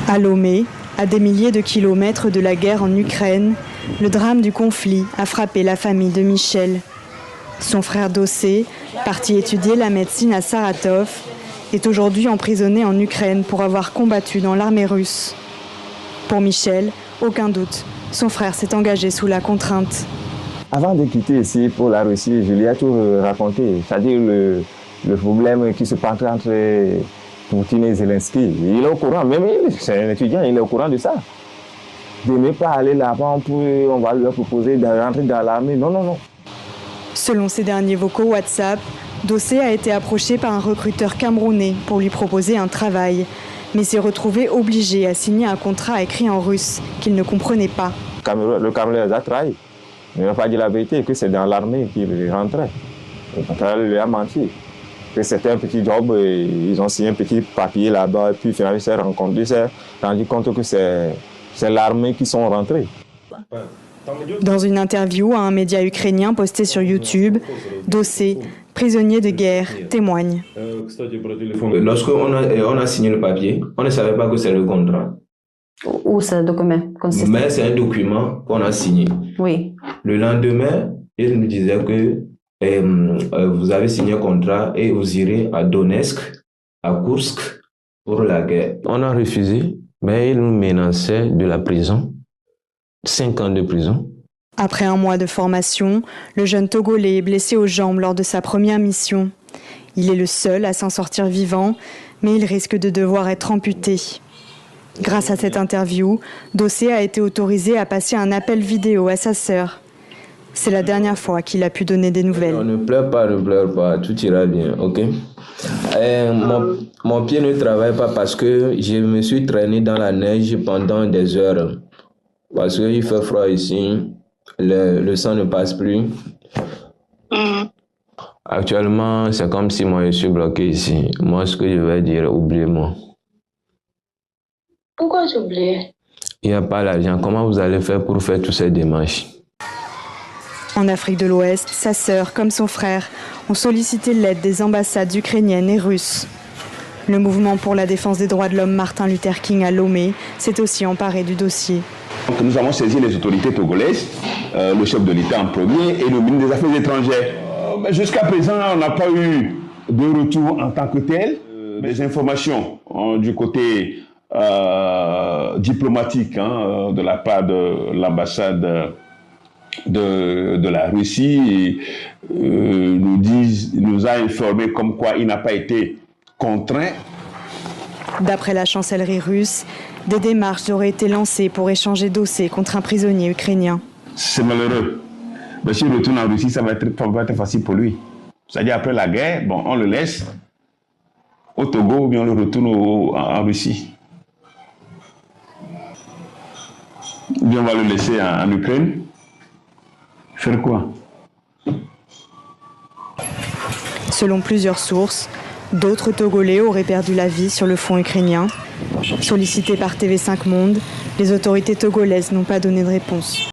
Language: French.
À Lomé, à des milliers de kilomètres de la guerre en Ukraine, le drame du conflit a frappé la famille de Michel. Son frère Dossé, parti étudier la médecine à Saratov, est aujourd'hui emprisonné en Ukraine pour avoir combattu dans l'armée russe. Pour Michel, aucun doute, son frère s'est engagé sous la contrainte. Avant de quitter ici pour la Russie, je lui ai tout raconté, c'est-à-dire le problème qui se passe entre Poutine et Zelensky. Il est au courant, même c'est un étudiant, il est au courant de ça. De ne pas aller là-bas, on va lui proposer de rentrer dans l'armée. Non, non, non. Selon ses derniers vocaux WhatsApp, Dossé a été approché par un recruteur camerounais pour lui proposer un travail, mais s'est retrouvé obligé à signer un contrat écrit en russe qu'il ne comprenait pas. Le Camerounais les a trahis. Il n'a pas dit la vérité, que c'est dans l'armée qu'il rentrait. Le contrat lui a menti. Que c'était un petit job, et ils ont signé un petit papier là-bas, et puis finalement ils s'est rendu compte que c'est l'armée qui sont rentrés. Dans une interview à un média ukrainien posté sur YouTube, Dossé, prisonnier de guerre, témoigne. Lorsqu'on a signé le papier, on ne savait pas que c'est le contrat. Où ce document consiste? Mais c'est un document qu'on a signé. Oui. Le lendemain, il nous disait que vous avez signé un contrat et vous irez à Donetsk, à Kursk, pour la guerre. On a refusé, mais il nous menaçait de la prison, 5 ans de prison. Après un mois de formation, le jeune Togolais est blessé aux jambes lors de sa première mission. Il est le seul à s'en sortir vivant, mais il risque de devoir être amputé. Grâce à cette interview, Dossé a été autorisé à passer un appel vidéo à sa sœur. C'est la dernière fois qu'il a pu donner des nouvelles. Ne pleure pas, tout ira bien, ok? Mon pied ne travaille pas parce que je me suis traîné dans la neige pendant des heures. Parce qu'il fait froid ici, le sang ne passe plus. Actuellement, c'est comme si moi je suis bloqué ici. Moi, ce que je vais dire, oubliez-moi. Pourquoi t'oublier? Il n'y a pas l'argent. Comment vous allez faire pour faire toutes ces démarches? En Afrique de l'Ouest, sa sœur, comme son frère, ont sollicité l'aide des ambassades ukrainiennes et russes. Le mouvement pour la défense des droits de l'homme Martin Luther King à Lomé s'est aussi emparé du dossier. Donc nous avons saisi les autorités togolaises, le chef de l'État en premier et le ministre des Affaires étrangères. Jusqu'à présent, on n'a pas eu de retour en tant que tel. Les informations du côté diplomatique de la part de l'ambassade de la Russie nous a informé comme quoi il n'a pas été contraint. D'après la chancellerie russe, des démarches auraient été lancées pour échanger Dossé contre un prisonnier ukrainien. C'est malheureux. Mais s'il retourne en Russie, ça va être facile pour lui. C'est-à-dire après la guerre, bon, on le laisse au Togo ou bien on le retourne en Russie. Ou bien on va le laisser en Ukraine. Faire quoi? Selon plusieurs sources, d'autres Togolais auraient perdu la vie sur le front ukrainien. Sollicités par TV5 Monde, les autorités togolaises n'ont pas donné de réponse.